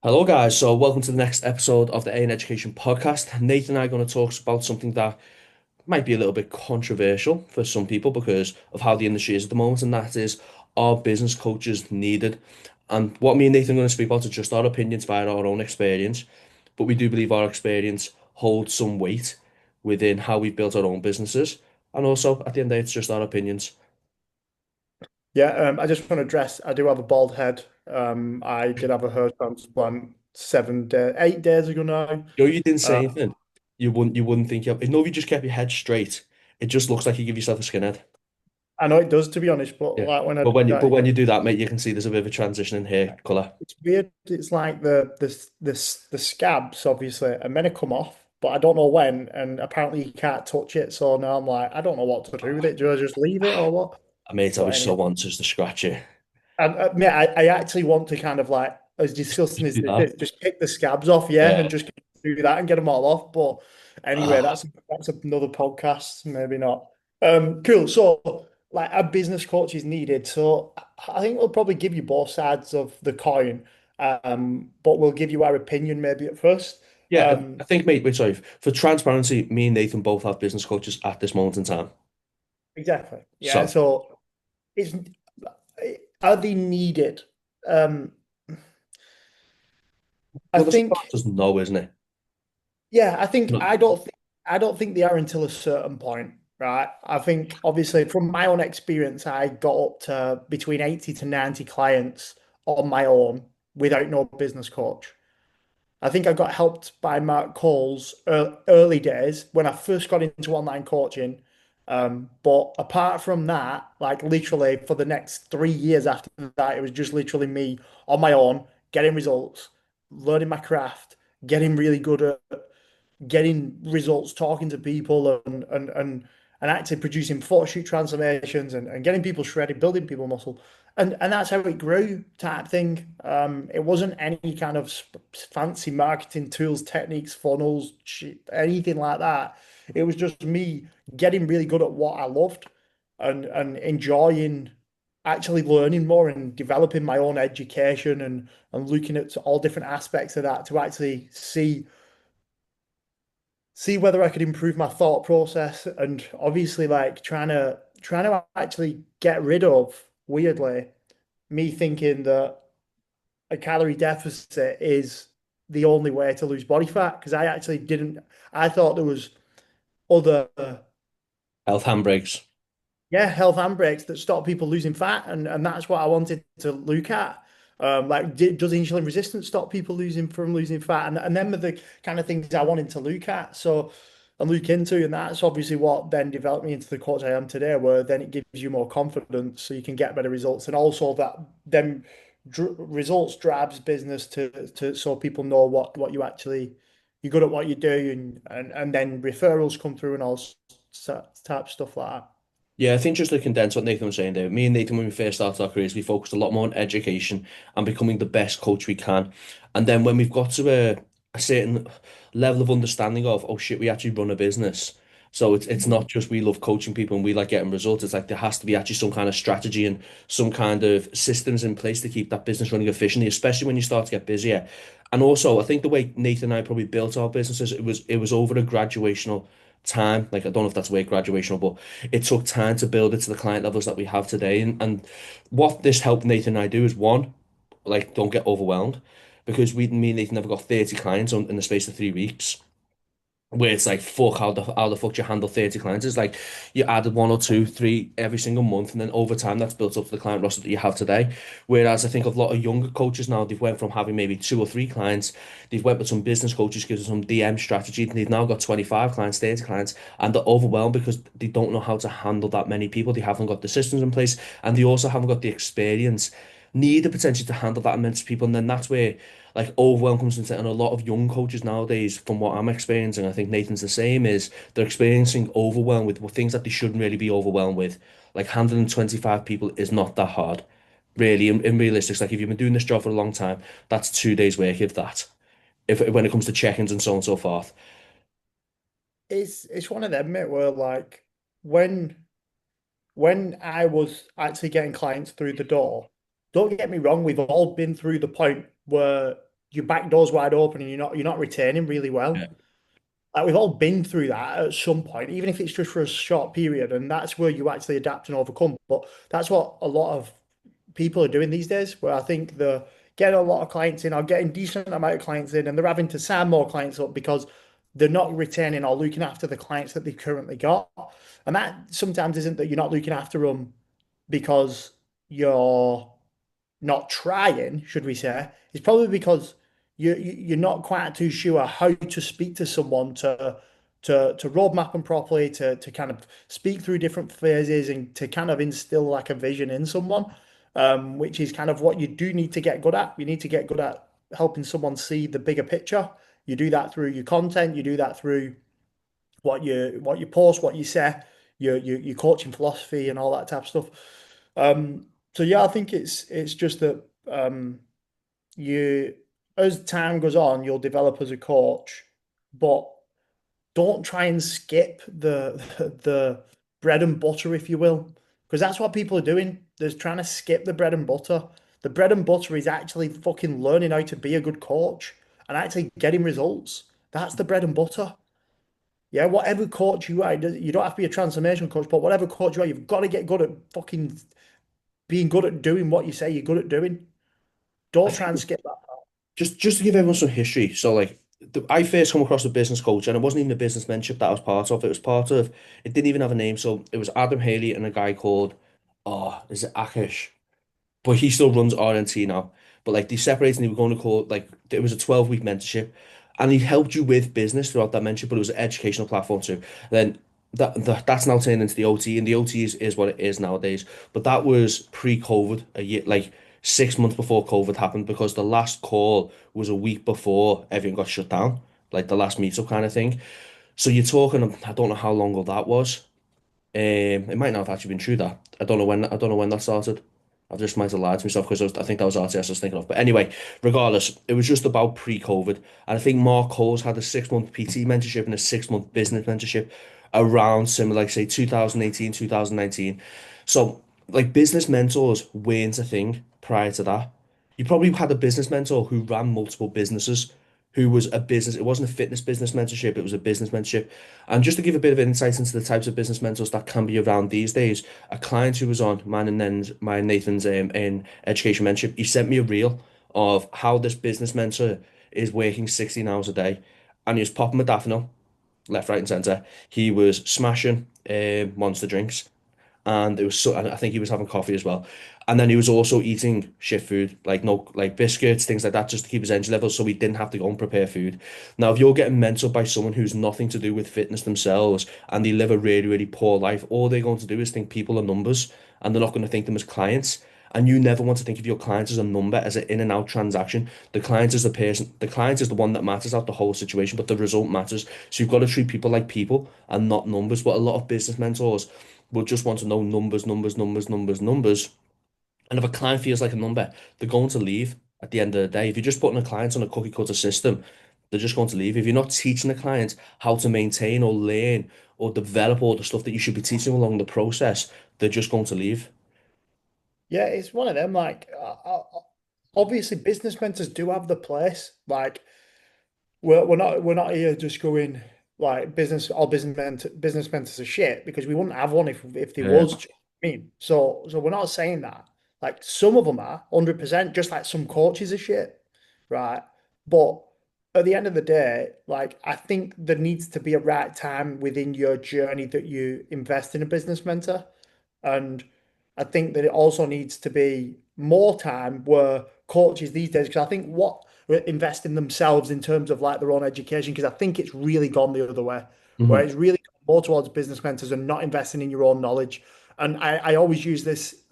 Hello, guys. So, welcome to the next episode of the A in Education podcast. Nathan and I are going to talk about something that might be a little bit controversial for some people because of how the industry is at the moment, and that is, are business coaches needed? And what me and Nathan are going to speak about are just our opinions via our own experience, but we do believe our experience holds some weight within how we've built our own businesses. And also, at the end of the day, it's just our opinions. Yeah, I just want to address, I do have a bald head. I did have a hair transplant 7 day, 8 days ago now. You know, you didn't Uh, say anything. You wouldn't think you. If you just kept your head straight, it just looks like you give yourself a skinhead. I know it does, to be honest, but Yeah. like when I But do when you but that, when you do that, mate, you can see there's a bit of a transition in hair color. it's weird. It's like the scabs, obviously, are meant to come off, but I don't know when, and apparently you can't touch it. So now I'm like, I don't know what to do with it. Do I just leave it or what? Mate, I But was anyway, so anxious to scratch you. mate, I actually want to kind of like, as disgusting Just as do this that. is, just kick the scabs off, yeah, Yeah. and just do that and get them all off. But anyway, Ah, that's another podcast, maybe not. Cool. So, like, a business coach is needed. So, I think we'll probably give you both sides of the coin, but we'll give you our opinion maybe at first. yeah, Um, I think, mate, wait, sorry. For transparency, me and Nathan both have business coaches at this moment in time. exactly. Yeah. So, So, it's are they needed? Um, I well, the simple think. answer is no, isn't it? Yeah, I think No. I don't think they are until a certain point, right? I think obviously from my own experience, I got up to between 80 to 90 clients on my own without no business coach. I think I got helped by Mark Cole's early days when I first got into online coaching. But apart from that, like literally for the next 3 years after that, it was just literally me on my own, getting results, learning my craft, getting really good at getting results, talking to people and actually producing photo shoot transformations and getting people shredded, building people muscle. And that's how it grew type thing. It wasn't any kind of fancy marketing tools, techniques, funnels, anything like that. It was just me getting really good at what I loved and enjoying actually learning more and developing my own education and looking at all different aspects of that to actually see whether I could improve my thought process and obviously like trying to actually get rid of weirdly me thinking that a calorie deficit is the only way to lose body fat because I actually didn't. I thought there was other Health handbrakes. yeah, health handbrakes that stop people losing fat, and that's what I wanted to look at. Like, does insulin resistance stop people losing fat? And them are the kind of things I wanted to look at. So and look into, and that's obviously what then developed me into the coach I am today, where then it gives you more confidence, so you can get better results, and also that them results drives business to so people know what you actually you're good at what you do, and then referrals come through and all type stuff like that. Yeah, I think just to condense what Nathan was saying there, me and Nathan, when we first started our careers, we focused a lot more on education and becoming the best coach we can. And then when we've got to a certain level of understanding of, oh shit, we actually run a business. So it's not just we love coaching people and we like getting results. It's like there has to be actually some kind of strategy and some kind of systems in place to keep that business running efficiently, especially when you start to get busier. And also, I think the way Nathan and I probably built our businesses, it was over a graduational time. Like I don't know if that's the way graduational, but it took time to build it to the client levels that we have today. And what this helped Nathan and I do is one, like don't get overwhelmed because me and Nathan never got 30 clients in the space of 3 weeks. Where it's like, fuck, how the fuck do you handle 30 clients? It's like you added one or two, three every single month, and then over time that's built up to the client roster that you have today. Whereas I think a lot of younger coaches now, they've went from having maybe two or three clients, they've went with some business coaches, gives them some DM strategy, and they've now got 25 clients, 30 clients, and they're overwhelmed because they don't know how to handle that many people. They haven't got the systems in place, and they also haven't got the experience, neither potentially to handle that immense people. And then that's where like overwhelm comes into, and a lot of young coaches nowadays, from what I'm experiencing, I think Nathan's the same, is they're experiencing overwhelm with things that they shouldn't really be overwhelmed with. Like handling 25 people is not that hard. Really, in realistics, like if you've been doing this job for a long time, that's 2 days work, if that. If when it comes to check-ins and so on and so forth. It's one of them, mate, where like when when I was actually getting clients through the door, don't get me wrong, we've all been through the point where your back door's wide open and you're not retaining really Yeah. well. Like we've all been through that at some point, even if it's just for a short period, and that's where you actually adapt and overcome. But that's what a lot of people are doing these days, where I think they're getting a lot of clients in or getting decent amount of clients in, and they're having to sign more clients up because they're not retaining or looking after the clients that they've currently got. And that sometimes isn't that you're not looking after them because you're not trying, should we say, is probably because you're not quite too sure how to speak to someone to roadmap them properly, to kind of speak through different phases and to kind of instill like a vision in someone, which is kind of what you do need to get good at. You need to get good at helping someone see the bigger picture. You do that through your content. You do that through what you post, what you say, your coaching philosophy, and all that type of stuff. So yeah, I think it's just that you as time goes on, you'll develop as a coach, but don't try and skip the bread and butter, if you will, because that's what people are doing. They're trying to skip the bread and butter. The bread and butter is actually fucking learning how to be a good coach and actually getting results. That's the bread and butter. Yeah, whatever coach you are, you don't have to be a transformation coach, but whatever coach you are, you've got to get good at fucking being good at doing what you say you're good at doing. I Don't try and think skip that. just to give everyone some history. So like I first come across a business coach, and it wasn't even a business mentorship that I was part of. It was part of. It didn't even have a name. So it was Adam Haley and a guy called, oh, is it Akish? But he still runs RNT now. But like they separated and they were going to call it, like it was a 12-week mentorship, and he helped you with business throughout that mentorship, but it was an educational platform too. Then that's now turned into the OT, and the OT is what it is nowadays. But that was pre-COVID, a year like 6 months before COVID happened, because the last call was a week before everything got shut down, like the last meetup kind of thing. So you're talking, I don't know how long ago that was. It might not have actually been true that. I don't know when that started. I just might have lied to myself because I think that was RTS I was thinking of. But anyway, regardless, it was just about pre-COVID. And I think Mark Coles had a 6 month PT mentorship and a 6 month business mentorship around similar, like say 2018, 2019. So like business mentors weren't a thing prior to that. You probably had a business mentor who ran multiple businesses, who was a business, it wasn't a fitness business mentorship, it was a business mentorship. And just to give a bit of insight into the types of business mentors that can be around these days, a client who was on mine and Nathan's in education mentorship, he sent me a reel of how this business mentor is working 16 hours a day, and he was popping modafinil left, right, and center. He was smashing monster drinks, and it was so, and I think he was having coffee as well. And then he was also eating shit food, like no, like biscuits, things like that, just to keep his energy levels, so he didn't have to go and prepare food. Now, if you're getting mentored by someone who's nothing to do with fitness themselves and they live a really, really poor life, all they're going to do is think people are numbers, and they're not going to think them as clients. And you never want to think of your client as a number, as an in and out transaction. The client is the person, the client is the one that matters out the whole situation, but the result matters. So you've got to treat people like people and not numbers. But a lot of business mentors will just want to know numbers, numbers, numbers, numbers, numbers. And if a client feels like a number, they're going to leave at the end of the day. If you're just putting a client on a cookie cutter system, they're just going to leave. If you're not teaching the client how to maintain or learn or develop all the stuff that you should be teaching along the process, they're just going to leave. Yeah, it's one of them. Like, obviously, business mentors do have the place. Like, we're not here just going like business mentors are shit because we wouldn't have one if there Yeah. was. Do you know what I mean, so we're not saying that. Like, some of them are 100%, just like some coaches are shit, right? But at the end of the day, like I think there needs to be a right time within your journey that you invest in a business mentor. And I think that it also needs to be more time where coaches these days, because I think what invest in themselves in terms of like their own education, because I think it's really gone the other way, where Hmm. it's really gone more towards business mentors and not investing in your own knowledge. And I always use this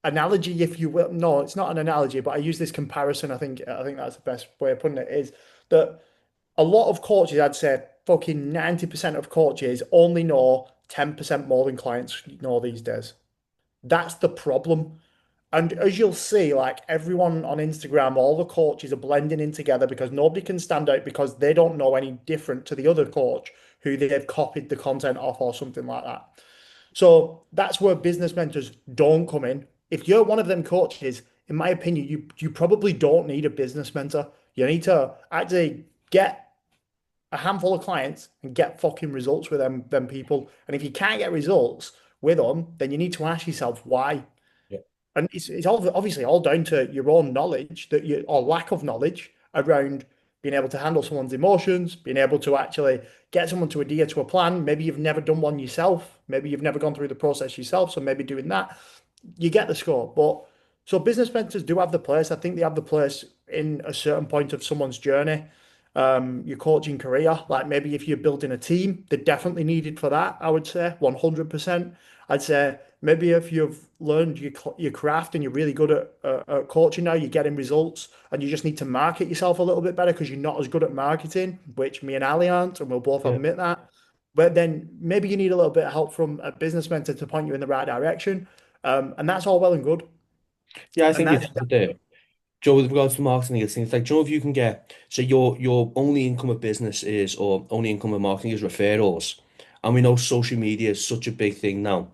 analogy, if you will. No, it's not an analogy, but I use this comparison. I think that's the best way of putting it, is that a lot of coaches, I'd say fucking 90% of coaches only know 10% more than clients know these days. That's the problem. And as you'll see, like everyone on Instagram, all the coaches are blending in together because nobody can stand out because they don't know any different to the other coach who they've copied the content off or something like that. So that's where business mentors don't come in. If you're one of them coaches, in my opinion, you probably don't need a business mentor. You need to actually get a handful of clients and get fucking results with them people. And if you can't get results with them, then you need to ask yourself why. Yeah. And it's all obviously all down to your own knowledge that you or lack of knowledge around being able to handle someone's emotions, being able to actually get someone to adhere to a plan. Maybe you've never done one yourself. Maybe you've never gone through the process yourself. So maybe doing that, you get the score. But so business mentors do have the place. I think they have the place in a certain point of someone's journey, your coaching career. Like maybe if you're building a team, they're definitely needed for that. I would say 100%. I'd say maybe if you've learned your craft and you're really good at coaching now, you're getting results, and you just need to market yourself a little bit better because you're not as good at marketing, which me and Ali aren't, and we'll both Yeah. admit that. But then maybe you need a little bit of help from a business mentor to point you in the right direction. And that's all well and good. Yeah, I And think you've that's hit it there. Joe, with regards to marketing, it's things like, Joe, if you can get, so your only income of business is, or only income of marketing is referrals. And we know social media is such a big thing now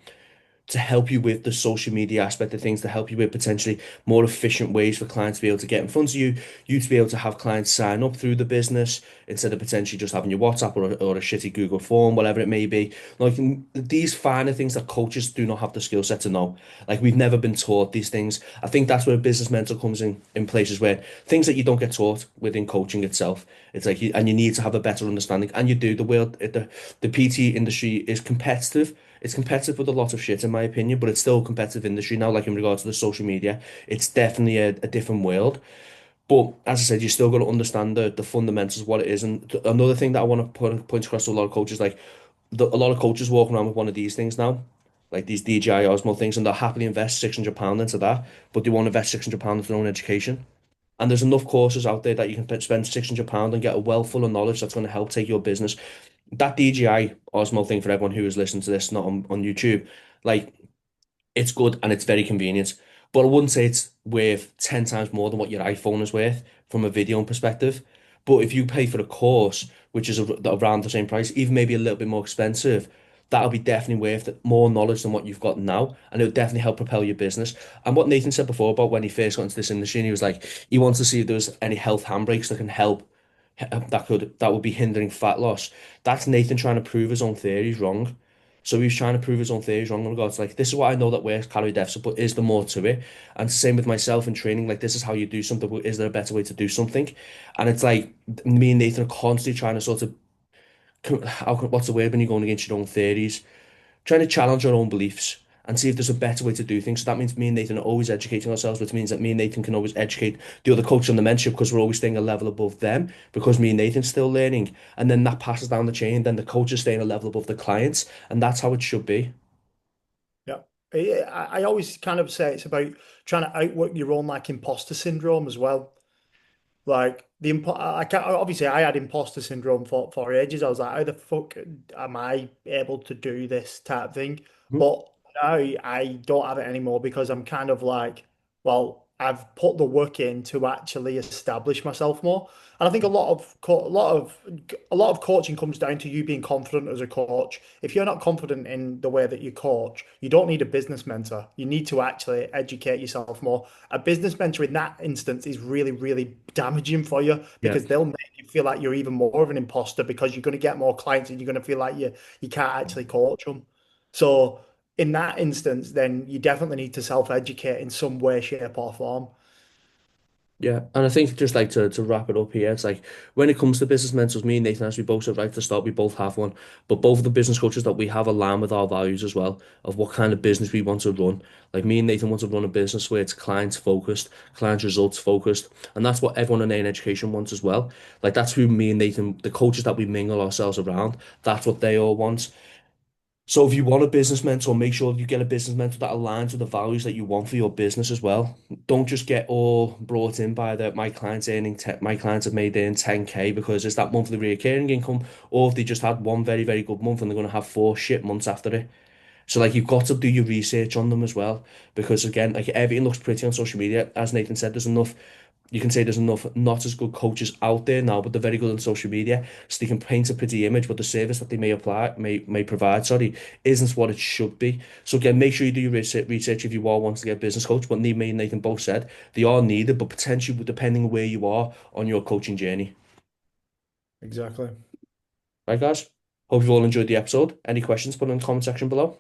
to help you with the social media aspect of things, to help you with potentially more efficient ways for clients to be able to get in front of you, you to be able to have clients sign up through the business instead of potentially just having your WhatsApp or a shitty Google form, whatever it may be. Like these finer things that coaches do not have the skill set to know. Like we've never been taught these things. I think that's where a business mentor comes in places where things that you don't get taught within coaching itself. It's like and you need to have a better understanding. And you do. The PT industry is competitive. It's competitive with a lot of shit, in my opinion, but it's still a competitive industry now, like in regards to the social media. It's definitely a different world. But as I said, you still got to understand the fundamentals of what it is. And another thing that I want to point across to a lot of coaches, like a lot of coaches walking around with one of these things now, like these DJI Osmo things, and they'll happily invest £600 into that, but they won't invest £600 into their own education. And there's enough courses out there that you can spend £600 and get a well full of knowledge that's going to help take your business. That DJI Osmo thing for everyone who is listening to this, not on YouTube, like it's good and it's very convenient. But I wouldn't say it's worth 10 times more than what your iPhone is worth from a video perspective. But if you pay for a course, which is around the same price, even maybe a little bit more expensive, that'll be definitely worth it, more knowledge than what you've got now. And it'll definitely help propel your business. And what Nathan said before about when he first got into this industry, and he was like, he wants to see if there's any health handbrakes that can help that would be hindering fat loss. That's Nathan trying to prove his own theories wrong. So he was trying to prove his own theories wrong in regards to like this is what I know that works calorie deficit, but is there more to it? And same with myself in training, like this is how you do something, but is there a better way to do something? And it's like me and Nathan are constantly trying to sort of what's the word when you're going against your own theories? Trying to challenge our own beliefs and see if there's a better way to do things. So that means me and Nathan are always educating ourselves, which means that me and Nathan can always educate the other coaches on the mentorship because we're always staying a level above them because me and Nathan's still learning. And then that passes down the chain, then the coach is staying a level above the clients, and that's how it should be. Yeah. I always kind of say it's about trying to outwork your own like imposter syndrome as well. Like I can't, obviously I had imposter syndrome for ages. I was like, how the fuck am I able to do this type thing? Mhm. But now I don't have it anymore because I'm kind of like, well, I've put the work in to actually establish myself more. And I think a lot of coaching comes down to you being confident as a coach. If you're not confident in the way that you coach, you don't need a business mentor. You need to actually educate yourself more. A business mentor in that instance is really, really damaging for you Yeah. because they'll make you feel like you're even more of an imposter because you're going to get more clients and you're going to feel like you can't actually coach them. So in that instance, then you definitely need to self-educate in some way, shape, or form. Yeah, and I think just like to wrap it up here, it's like when it comes to business mentors, me and Nathan, as we both said right at the start, we both have one, but both of the business coaches that we have align with our values as well of what kind of business we want to run. Like me and Nathan want to run a business where it's clients focused, client results focused, and that's what everyone in A N Education wants as well. Like that's who me and Nathan, the coaches that we mingle ourselves around, that's what they all want. So if you want a business mentor, make sure you get a business mentor that aligns with the values that you want for your business as well. Don't just get all brought in by the my clients have made in 10K because it's that monthly recurring income, or if they just had one very, very good month and they're gonna have four shit months after it. So like you've got to do your research on them as well. Because again, like everything looks pretty on social media. As Nathan said, there's enough. you can say there's enough not as good coaches out there now, but they're very good on social media, so they can paint a pretty image, but the service that they may provide, sorry, isn't what it should be. So again, make sure you do your research if you are wanting to get a business coach. But me and Nathan both said they are needed, but potentially depending on where you are on your coaching journey. Exactly. Right, guys? Hope you've all enjoyed the episode. Any questions, put in the comment section below.